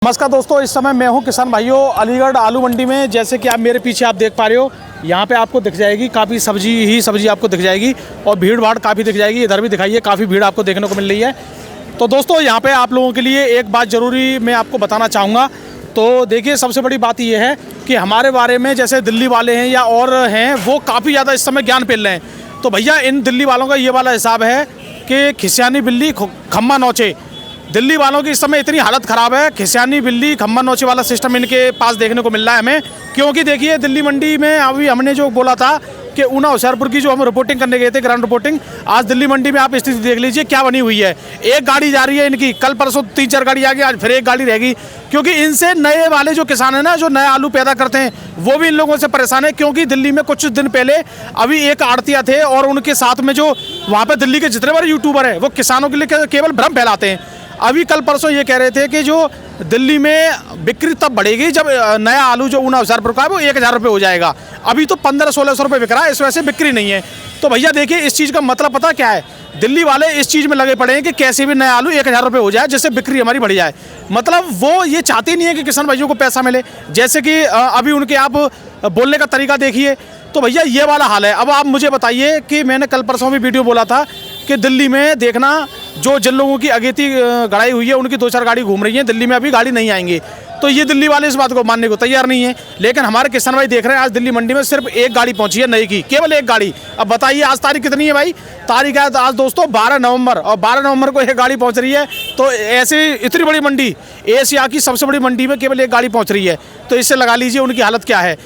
नमस्कार दोस्तों, इस समय मैं हूं किसान भाइयों अलीगढ़ आलू मंडी में। जैसे कि आप मेरे पीछे आप देख पा रहे हो, यहां पे आपको दिख जाएगी काफ़ी सब्जी आपको दिख जाएगी और भीड़ भाड़ काफ़ी दिख जाएगी। इधर भी दिखाइए, काफ़ी भीड़ आपको देखने को मिल रही है। तो दोस्तों यहां पे आप लोगों के लिए एक बात ज़रूरी मैं आपको बताना चाहूँगा। तो देखिए, सबसे बड़ी बात ये है कि हमारे बारे में जैसे दिल्ली वाले हैं या और हैं, वो काफ़ी ज़्यादा इस समय ज्ञान फैल रहे हैं। तो भैया इन दिल्ली वालों का ये वाला हिसाब है कि खिसियानी बिल्ली खम्मा नोचे। दिल्ली वालों की इस समय इतनी हालत ख़राब है, खिसियानी बिल्ली खम्मा नोचे वाला सिस्टम इनके पास देखने को मिल रहा है हमें। क्योंकि देखिए, दिल्ली मंडी में अभी हमने जो बोला था कि ऊना होशियारपुर की जो हम रिपोर्टिंग करने गए थे, ग्राउंड रिपोर्टिंग, आज दिल्ली मंडी में आप स्थिति देख लीजिए क्या बनी हुई है। एक गाड़ी जा रही है इनकी, कल परसों 3-4 गाड़ी आ गई, आज फिर एक गाड़ी रहेगी। क्योंकि इनसे नए वाले जो किसान हैं ना, जो नए आलू पैदा करते हैं, वो भी इन लोगों से परेशान है। क्योंकि दिल्ली में कुछ दिन पहले अभी एक आड़तिया थे और उनके साथ में जो वहाँ पर दिल्ली के जितने बड़े यूट्यूबर हैं, वो किसानों के लिए केवल भ्रम फैलाते हैं। अभी कल परसों ये कह रहे थे कि जो दिल्ली में बिक्री तब बढ़ेगी जब नया आलू जो ऊना होशियारपुर का है वो 1000 रुपये हो जाएगा। अभी तो 1500-1600 रुपये बिक रहा है, इस वजह से बिक्री नहीं है। तो भैया देखिए, इस चीज़ का मतलब पता क्या है, दिल्ली वाले इस चीज़ में लगे पड़े हैं कि कैसे भी नया आलू 1000 रुपये हो जाए, जिससे बिक्री हमारी बढ़ जाए। मतलब वो ये चाहते नहीं है कि किसान भाइयों को पैसा मिले। जैसे कि अभी उनके आप बोलने का तरीका देखिए। तो भैया ये वाला हाल है। अब आप मुझे बताइए कि मैंने कल परसों भी वीडियो बोला था कि दिल्ली में देखना, जो जिन लोगों की अगेती गड़ाई हुई है उनकी 2-4 गाड़ी घूम रही है, दिल्ली में अभी गाड़ी नहीं आएंगी। तो ये दिल्ली वाले इस बात को मानने को तैयार नहीं है। लेकिन हमारे किसान भाई देख रहे हैं, आज दिल्ली मंडी में सिर्फ एक गाड़ी पहुंची है नई की, केवल एक गाड़ी। अब बताइए आज तारीख कितनी है भाई? तारीख है आज दोस्तों 12 नवंबर, और 12 नवंबर को एक गाड़ी पहुंच रही है। तो ऐसे इतनी बड़ी मंडी, एशिया की सबसे बड़ी मंडी में केवल एक गाड़ी पहुँच रही है। तो इससे लगा लीजिए उनकी हालत क्या है।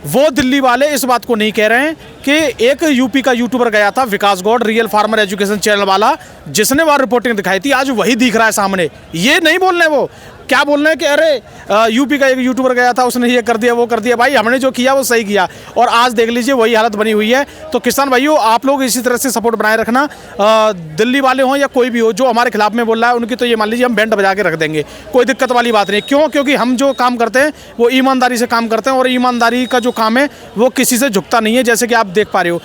वो दिल्ली वाले इस बात को नहीं कह रहे हैं कि एक यूपी का यूट्यूबर गया था, Vikas Gaur, real farmer education channel वाला, जिसने वहाँ रिपोर्टिंग दिखाई थी, आज वही दिख रहा है सामने। ये नहीं बोल रहे, वो क्या बोल रहे हैं कि अरे यूपी का एक यूट्यूबर गया था, उसने ये कर दिया वो कर दिया। भाई हमने जो किया वो सही किया, और आज देख लीजिए वही हालत बनी हुई है। तो किसान भाइयों, आप लोग इसी तरह से सपोर्ट बनाए रखना। दिल्ली वाले हों या कोई भी हो जो हमारे खिलाफ में बोल रहा है, उनकी तो ये मान लीजिए हम बैंड बजा के रख देंगे, कोई दिक्कत वाली बात नहीं। क्यों? क्योंकि हम जो काम करते हैं वो ईमानदारी से काम करते हैं, और ईमानदारी का जो काम है वो किसी से झुकता नहीं है, जैसे कि आप देख पा रहे हो।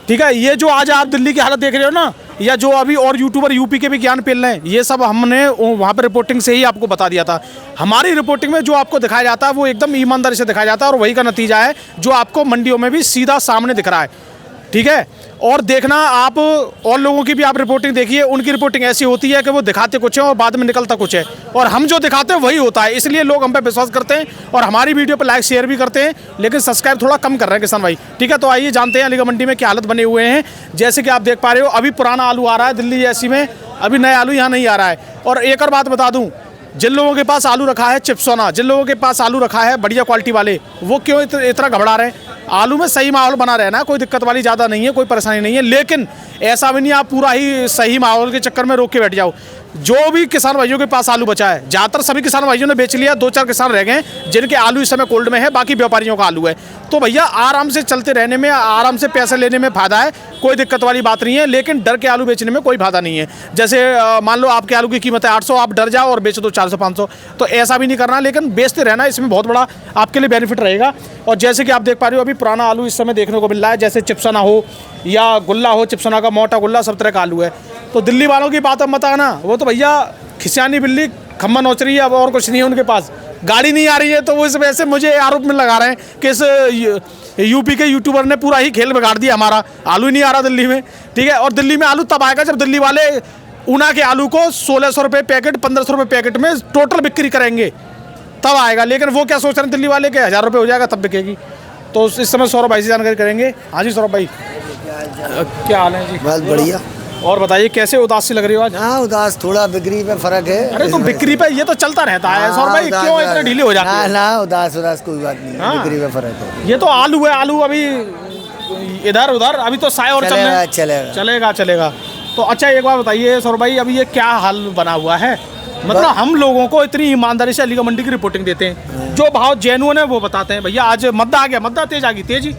ठीक है, ये जो आज आप दिल्ली की हालत देख रहे हो ना, या जो अभी और यूट्यूबर यूपी के भी ज्ञान पेल रहे हैं, ये सब हमने वहाँ पर रिपोर्टिंग से ही आपको बता दिया था। हमारी रिपोर्टिंग में जो आपको दिखाया जाता है वो एकदम ईमानदारी से दिखाया जाता है, और वही का नतीजा है जो आपको मंडियों में भी सीधा सामने दिख रहा है। ठीक है, और देखना आप और लोगों की भी आप रिपोर्टिंग देखिए, उनकी रिपोर्टिंग ऐसी होती है कि वो दिखाते कुछ है और बाद में निकलता कुछ है, और हम जो दिखाते हैं वही होता है। इसलिए लोग हम पे विश्वास करते हैं और हमारी वीडियो पर लाइक शेयर भी करते हैं, लेकिन सब्सक्राइब थोड़ा कम कर रहे हैं किसान भाई। ठीक है, तो आइए जानते हैं अलीगढ़ मंडी में क्या हालत बने हुए हैं। जैसे कि आप देख पा रहे हो, अभी पुराना आलू आ रहा है दिल्ली जैसी में, अभी नया आलू यहाँ नहीं आ रहा है। और एक और बात बता दूँ, जिन लोगों के पास आलू रखा है चिप्सोना, जिन लोगों के पास आलू रखा है बढ़िया क्वालिटी वाले, वो क्यों इतना घबरा रहे हैं? आलू में सही माहौल बना रहना, कोई दिक्कत वाली ज़्यादा नहीं है, कोई परेशानी नहीं है। लेकिन ऐसा भी नहीं आप पूरा ही सही माहौल के चक्कर में रोक के बैठ जाओ। जो भी किसान भाइयों के पास आलू बचा है, ज़्यादातर सभी किसान भाइयों ने बेच लिया, 2-4 किसान रह गए जिनके आलू इस समय कोल्ड में है, बाकी व्यापारियों का आलू है। तो भैया आराम से चलते रहने में, आराम से पैसे लेने में फ़ायदा है, कोई दिक्कत वाली बात नहीं है। लेकिन डर के आलू बेचने में कोई फायदा नहीं है। जैसे मान लो आपके आलू की कीमत है 800, आप डर जाओ और बेच दो 400-500, तो ऐसा भी नहीं करना। लेकिन बेचते रहना, इसमें बहुत बड़ा आपके लिए बेनिफिट रहेगा। और जैसे कि आप देख पा रहे हो, अभी पुराना आलू इस समय देखने को मिल रहा है, जैसे चिप्सना हो या गुल्ला हो, चिप्सना का मोटा गुल्ला, सब तरह का आलू है। तो दिल्ली वालों की बात अब मत आना, वो तो भैया खिसियानी बिल्ली खम्मा नोच रही है, अब और कुछ नहीं है उनके पास, गाड़ी नहीं आ रही है। तो वो इस वजह से मुझे आरोप में लगा रहे हैं कि इस यूपी के यूट्यूबर ने पूरा ही खेल बिगाड़ दिया, हमारा आलू ही नहीं आ रहा दिल्ली में। ठीक है, और दिल्ली में आलू तब आएगा जब दिल्ली वाले ऊना के आलू को 1600 रुपये पैकेट, 1500 रुपये पैकेट में टोटल बिक्री करेंगे, तब आएगा। लेकिन वो क्या सोच रहे हैं दिल्ली वाले के 1000 रुपये हो जाएगा तब बिकेगी। तो इस समय सौरभ भाई से जानकारी करेंगे। हाँ जी सौरभ भाई, क्या हाल है जी? बहुत बढ़िया। और बताइए कैसे उदास सी लग रही हो आज? हाँ, उदास, थोड़ा बिक्री पे फर्क है। अरे तो बिक्री पे ये तो चलता रहता है सौरभ भाई, क्यों इतने ढीले हो जाते हैं? ना उदास कोई बात नहीं, हाँ? बिक्री पे फर्क है। ये तो आलू है, आलू अभी इधर उधर, अभी तो साय और चलेगा। तो अच्छा एक बात बताइए सौरभ भाई, अभी ये क्या हाल बना हुआ है? मतलब हम लोगों को इतनी ईमानदारी से अलीगढ़ मंडी की रिपोर्टिंग देते हैं, जो भाव जेन्युइन है वो बताते हैं। भैया आज मद्दा आ गया, मद्दा तेज आ गई, तेजी,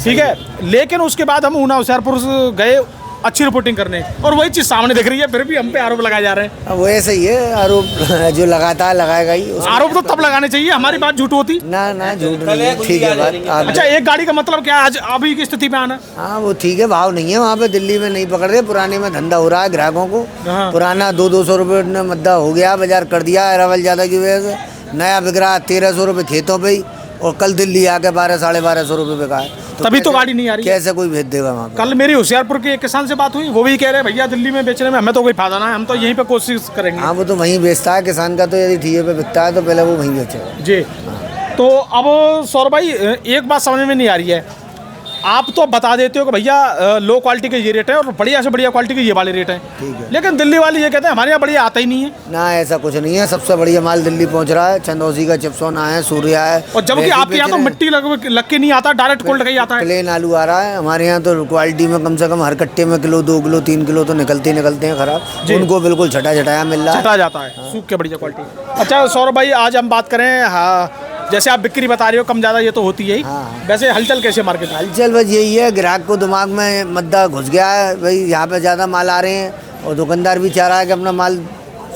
ठीक है। लेकिन उसके बाद हम ऊना होशियारपुर गए, अच्छी रिपोर्टिंग करने, और वही चीज़ सामने दिख रही है, फिर भी हम पे आरोप लगाए जा रहे हैं। अब वो ऐसे ही है, आरोप जो लगाता है लगाएगा ही उसको। आरोप तो तब लगाने चाहिए हमारी बात झूठ होती। ना ना झूठ नहीं है, ठीक है बात आप। अच्छा, एक गाड़ी का मतलब क्या है आज अभी की स्थिति में आना? हाँ वो ठीक है, भाव नहीं है वहाँ पे, दिल्ली में नहीं पकड़ रहे, पुराने में धंधा हो रहा है ग्राहकों को। हाँ। पुराना 200 रुपये ने मद्दा हो गया, बाजार कर दिया अरावल ज़्यादा की वजह से। नया बिक रहा 1300 रुपये खेतों पे ही, और कल दिल्ली आके 1200-1250 रुपये बिका है। तभी तो गाड़ी नहीं आ रही है। कैसे कोई भेज देगा वहाँ पे? कल मेरी होशियारपुर के एक किसान से बात हुई, वो भी कह रहे हैं भैया दिल्ली में बेचने में हमें तो कोई फायदा ना है, हम तो यहीं पे कोशिश करेंगे। हाँ वो तो वहीं बेचता है किसान का, तो यदि ठीके पे बिकता है तो पहले वो वहीं बेचेगा जी। तो अब सौरभ भाई एक बात समझ में नहीं आ रही है, आप तो बता देते हो कि भैया लो क्वालिटी के ये रेट है और बढ़िया से बढ़िया क्वालिटी के ये वाले रेट हैं, ठीक है। लेकिन दिल्ली वाले ये कहते हैं हमारे यहाँ बढ़िया आता ही नहीं है। ना, ऐसा कुछ नहीं है, सबसे बढ़िया माल दिल्ली पहुँच रहा है। चंदौसी का चिप्सोना है, सूर्या है, और जबकि आपके यहाँ तो मिट्टी लग के नहीं आता, डायरेक्ट कोल्ड का ही आता है। प्लेन आलू आ रहा है हमारे यहाँ तो क्वालिटी में कम से कम हर कट्टे में किलो 2 किलो 3 किलो तो निकलते हैं खराब। उनको बिल्कुल छटा छटाया मिल रहा है, छटा जाता है, सूख के बढ़िया क्वालिटी। अच्छा सौरभ भाई, आज हम बात करें, हाँ जैसे आप बिक्री बता रहे हो कम ज़्यादा ये तो होती है ही, हाँ। वैसे हलचल कैसे मार्केट में? हलचल बस यही है, ग्राहक को दिमाग में मद्दा घुस गया है भाई, यहाँ पे ज़्यादा माल आ रहे हैं, और दुकानदार भी चाह रहा है कि अपना माल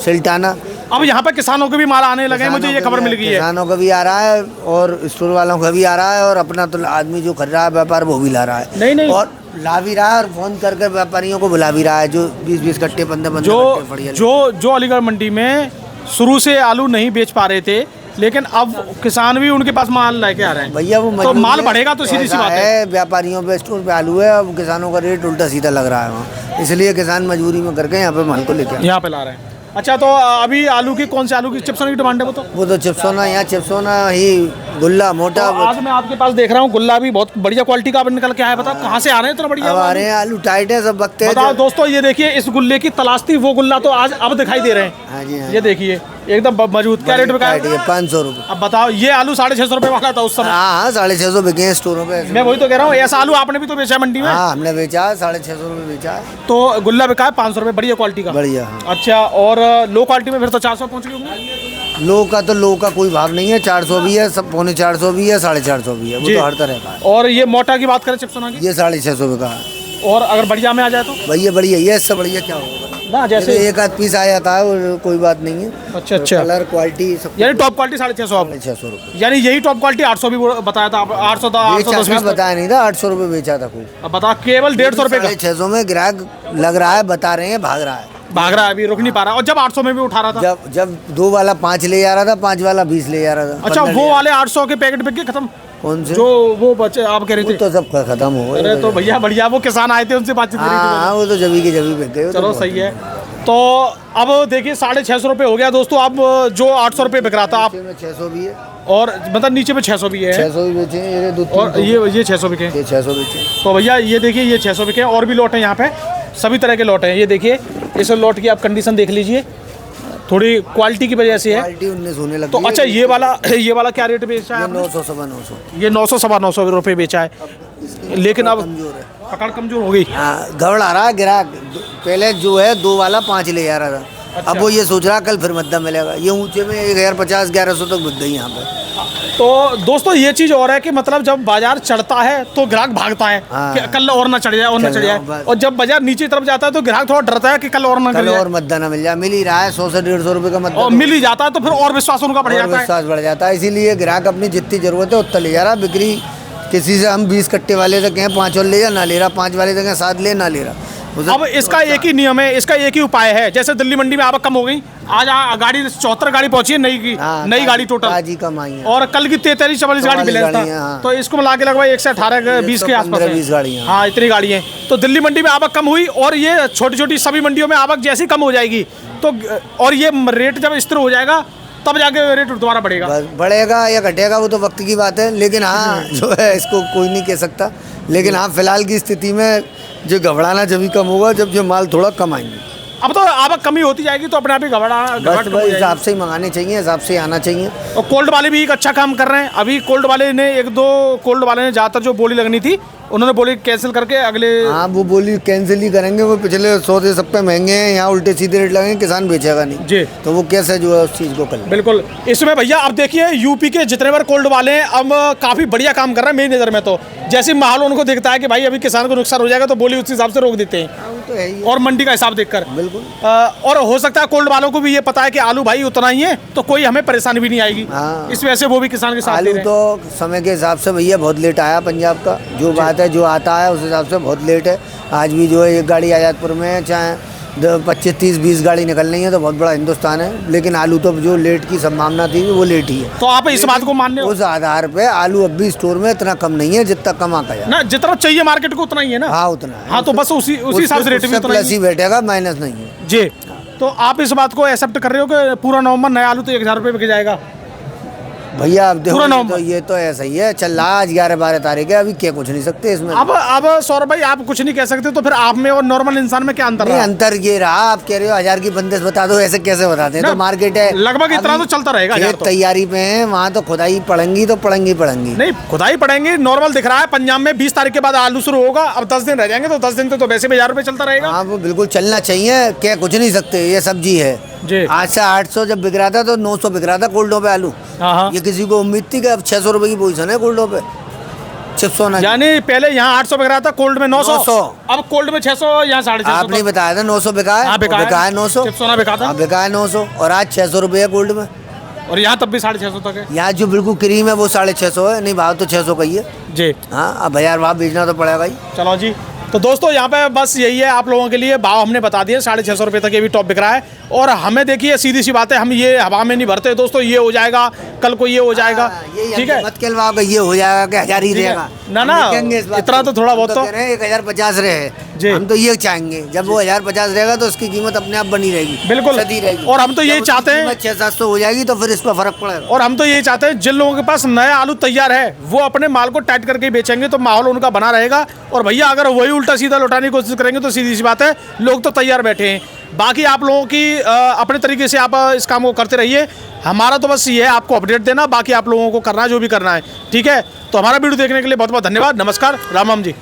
सिलटाना। अब यहाँ पे किसानों के भी माल आने लगे हैं, मुझे ये खबर मिल गई है। किसानों का भी आ रहा है और स्टोर वालों का भी आ रहा है, और अपना तो आदमी जो कर रहा है व्यापार वो भी ला रहा है। नहीं। और ला भी रहा है, और फोन करके व्यापारियों को बुला भी रहा है, जो 20-20 कट्टे 15-15 जो अलीगढ़ मंडी में शुरू से आलू नहीं बेच पा रहे थे, लेकिन अब किसान भी उनके पास माल लेके आ रहे हैं भैया। वो तो माल बढ़ेगा तो सीधी सी बात है। व्यापारियों पे स्टोर पे आलू है, अब किसानों का रेट उल्टा सीधा लग रहा है वहाँ, इसलिए किसान मजबूरी में करके यहाँ पे माल को लेके यहाँ पे ला रहे हैं। अच्छा, तो अभी आलू की कौन से आलू की चिप्सों की डिमांड है? वो तो चिप्सोना, यहाँ चिप्सोना ही गुल्ला मोटा। तो आज मैं आपके पास देख रहा हूँ गुल्ला भी बहुत बढ़िया क्वालिटी का निकल के आया। बताओ कहाँ से आ रहे हैं इतना बढ़िया? अब आ रहे हैं आलू, टाइट है सब, बकते हैं। बताओ दोस्तों, ये देखिए इस गुल्ले की तलाश थी, वो गुल्ला तो आज अब दिखाई दे रहे हैं। हाँ जी, हाँ। ये देखिए एकदम मजबूत। क्या रेट बिका है? 500 रुपये। अब बताओ, ये आलू 650 रुपये वाला था उस समय। हाँ 650 बिके हैं स्टोरों पे। मैं वही तो कह रहा हूँ, ऐसा आलू आपने भी तो बेचा मंडी में? हाँ हमने बेचा 650 रुपये बेचा है। तो गुल्ला बिका है 500 रुपये, बढ़िया क्वालिटी का। बढ़िया, हाँ। अच्छा, और लो क्वालिटी में फिर तो 400 पहुँच गए होंगे? लो का कोई भाव नहीं है, 400 भी है, सब 450 भी है, 450 भी है, वो तो हर तरह का है। और ये मोटा की बात करें चिप्सोना की, ये 650 रुपये का है। और अगर बढ़िया में आ जाए तो भैया बढ़िया, ये इससे बढ़िया क्या होगा ना, जैसे एक आध पीस आ जाता है, और कोई बात नहीं है। अच्छा कलर क्वालिटी सब, यानी टॉप क्वालिटी 650 आप, 650 रुपये। यानी यही टॉप क्वालिटी 800 भी बताया था, 810 बताया नहीं था, 800 रुपये बेचा था खूब। अब बता, केवल 150 रुपये का 650 में ग्राहक लग रहा है, बता रहे हैं भाग रहा है, अभी रुक नहीं पा रहा। और जब 800 में भी उठा रहा था, जब 2 वाला 5 ले जा रहा था, 5 वाला 20 ले जा रहा था। अच्छा, वो वाले 800 के पैकेट बिक गए खत्म? कौन से? जो वो बचे आप कह रहे थे तो सब खत्म हो गए। अरे तो भैया बढ़िया, वो किसान आए थे उनसे बातचीत करी थी। हाँ वो तो जभी के जभी बिक गए। चलो सही है। तो अब देखिए 650 रुपये हो गया दोस्तों। अब जो 800 रुपये बिक रहा था, आप 600 भी है, और मतलब नीचे में 600 भी है, 600 भी बेचे हैं, और ये 600 बिके। ये 600 बेचे। तो भैया ये देखिए, ये 600 बिके, और भी लॉट हैं यहाँ पे, सभी तरह के लॉट हैं। ये देखिए, इस लॉट की आप कंडीशन देख लीजिए, थोड़ी क्वालिटी की वजह से है। क्वालिटी 19 होने लगी। तो अच्छा, ये वाला क्या रेट बेचा है? 900 सवा 900। ये 900 सवा 900 रुपये बेचा है, लेकिन अब कमजोर है, पकड़ कमजोर हो गई। हाँ घबरा रहा है ग्राहक। पहले जो है 2 वाला 5 ले जा रहा था। अच्छा। अब वो ये सोच रहा कल फिर मद्दा मिलेगा। ये ऊंचे में 1050 1100 तक बिक गई यहाँ पे। तो दोस्तों ये चीज़ और है कि मतलब जब बाजार चढ़ता है तो ग्राहक भागता है हाँ। कि कल और ना चढ़ जाए, और ना चढ़ जाए, और जब बाजार नीचे तरफ जाता है तो ग्राहक थोड़ा डरता है कि कल और ना कल जाए, और मद्दा ना मिल जाए। मिल ही रहा है 100 से 150 रुपये का मद्दा, और मिल ही जाता है तो फिर और विश्वास उनका बढ़ और जाता है। विश्वास बढ़ जाता है। इसीलिए ग्राहक अपनी जितनी जरूरत है उतना ले जा रहा। बिक्री किसी से हम 20 कट्टे वाले से कहें 5 और ले जा, ना ले रहा। 5 वाले से कहें 7 ले, ना ले रहा। अब इसका एक ही नियम है, इसका एक ही उपाय है। जैसे दिल्ली मंडी में आवक कम हो गई, आज गाड़ी 74 गाड़ी पहुंची है नई की, नई गाड़ी टोटल आज ही कम आई है, और कल की 43-44 गाड़ी बैलेंस था। हाँ। तो इसको मिला के लगभग 1 से 18-20 के आसपास 20 गाड़ियाँ। हाँ, इतनी गाड़ी हैं। तो दिल्ली मंडी में आवक कम हुई, और ये छोटी छोटी सभी मंडियों में आवक जैसी कम हो जाएगी तो, और ये रेट जब स्थिर हो जाएगा तब जाके रेट दोबारा बढ़ेगा। बढ़ेगा या घटेगा वो तो वक्त की बात है। लेकिन हाँ जो है इसको कोई नहीं कह सकता। लेकिन हाँ फिलहाल की स्थिति में जो घबराना जब भी कम होगा जब जो माल थोड़ा कम आएंगे। अब तो आवक कमी होती जाएगी तो अपने आप ही घबराहट हिसाब से ही मंगाने चाहिए, हिसाब से आना चाहिए। और कोल्ड वाले भी एक अच्छा काम कर रहे हैं। अभी कोल्ड वाले ने 1-2 कोल्ड वाले ने ज़्यादातर जो बोली लगनी थी उन्होंने बोली कैंसिल करके अगले, हाँ वो बोली कैंसिल ही करेंगे। वो पिछले 100 से सब पे महंगे हैं, यहाँ उल्टे सीधे रेट लगेंगे, किसान बेचेगा नहीं जी। तो वो कैसे जो है उस चीज़ को कर। बिल्कुल। इसमें भैया अब देखिए यूपी के जितने बार कोल्ड वाले हैं अब काफ़ी बढ़िया काम कर रहे हैं मेरी नज़र में। तो जैसे माहौल उनको दिखता है कि भाई अभी किसान को नुकसान हो जाएगा तो बोली उस हिसाब से रोक देते हैं। तो है ही है। और मंडी का हिसाब देखकर बिल्कुल। और हो सकता है कोल्ड वालों को भी ये पता है कि आलू भाई उतना ही है, तो कोई हमें परेशानी भी नहीं आएगी। हाँ। इस वजह से वो भी किसान के साथ दे आलू रहे हैं। तो समय के हिसाब से भैया बहुत लेट आया पंजाब का, जो बात है जो आता है उस हिसाब से बहुत लेट है। आज भी जो है एक गाड़ी आजादपुर में है, चाहे 25, 30, 20 गाड़ी निकल रही है, तो बहुत बड़ा हिंदुस्तान है। लेकिन आलू तो जो लेट की संभावना थी वो लेट ही है। तो आप इस बात को मानने हो उस आधार पे आलू अब भी स्टोर में इतना कम नहीं है जितना कमा का जाए ना, जितना चाहिए मार्केट को उतना ही है ना। हाँ उतना है। हाँ, तो बस उसी हिसाब से रेट भी उतना प्लस ही ही बैठेगा, माइनस नहीं है जी। तो आप इस बात को एक्सेप्ट कर रहे हो कि पूरा नवंबर नया आलू तो 1000 रुपये बिक जाएगा? भैया। अब देखो पूरा नवंबर। ये तो ऐसा ही है, चल रहा है। आज 11-12 तारीख है, अभी क्या कुछ नहीं सकते इसमें। अब सौरभ भाई आप कुछ नहीं कह सकते, तो फिर आप में और नॉर्मल इंसान में क्या अंतर नहीं, रहा? अंतर ये रहा, आप कह रहे हो 1000 की बंदिश बता दो, ऐसे कैसे बताते हैं? ना, तो मार्केट है लगभग इतना तो चलता रहेगा। खेत तो तैयारी पे है, वहाँ तो खुदाई पड़ेंगी तो पड़ेंगी। नहीं, खुदाई पड़ेंगे, नॉर्मल दिख रहा है। पंजाब में 20 तारीख के बाद आलू शुरू होगा, अब 10 दिन रह जाएंगे, तो 10 दिन तो वैसे भी 1000 रुपये चलता रहेगा। हाँ वो बिल्कुल चलना चाहिए, क्या कुछ नहीं सकते, ये सब्जी है जी। आज से 800 जब बिक रहा था तो 900 बिक रहा था कोल्डो पे आलू। हाँ। ये किसी को उम्मीद थी कि अब 600 रुपए की पोजीशन है कोल्डो पे, 600 ना। यानी पहले यहाँ 800 बिक रहा था, कोल्ड में 900, 900। अब कोल्ड में 600, यहाँ 650। आपने बताया था 900 बिका है। हाँ, बिका बिका है है 900। चिप्स सोना बिका था। हाँ, बिका है 900 और आज 600 रुपये है कोल्ड में। और यहाँ तब भी 650 तक है। यहाँ जो बिल्कुल क्रीम है वो 650 है, नहीं भाव तो 600 का ही है जी। हाँ। अब 1000 भाव बेचना तो पड़ेगा ही। चलो जी। तो दोस्तों यहाँ पे बस यही है आप लोगों के लिए, भाव हमने बता दिए, 650 रुपये तक ये भी टॉप बिक रहा है। और हमें देखिए सीधी सी बात है, हम ये हवा में नहीं भरते दोस्तों, ये हो जाएगा कल को, ये हो जाएगा, ठीक है। मत कहलवाओ कि ये हो जाएगा कि 1000 ही ठीक है। रहेगा। ना, हम ना, नहीं कहेंगे इस बात इतना को। तो थोड़ा हम बहुत तो कह रहे हैं 1050 रहे। जी। हम तो ये चाहेंगे जब वो 1050 रहेगा तो उसकी कीमत अपने आप बनी रहेगी, बिल्कुल। सदी रहेगी। और हम तो यही चाहते हैं, 600-700 हो जाएगी तो फिर इसका फर्क पड़ेगा। और हम तो यही चाहते हैं जिन लोगों के पास नया आलू तैयार है वो अपने माल को टाइट करके ही बेचेंगे, तो माहौल उनका बना रहेगा। और भैया अगर वही उल्टा सीधा लौटाने की कोशिश करेंगे तो सीधी सी बात है, लोग तो तैयार बैठे हैं। बाकी आप लोगों की अपने तरीके से आप इस काम को करते रहिए। हमारा तो बस ये है आपको अपडेट देना, बाकी आप लोगों को करना है जो भी करना है, ठीक है। तो हमारा वीडियो देखने के लिए बहुत बहुत धन्यवाद। नमस्कार, राम राम जी।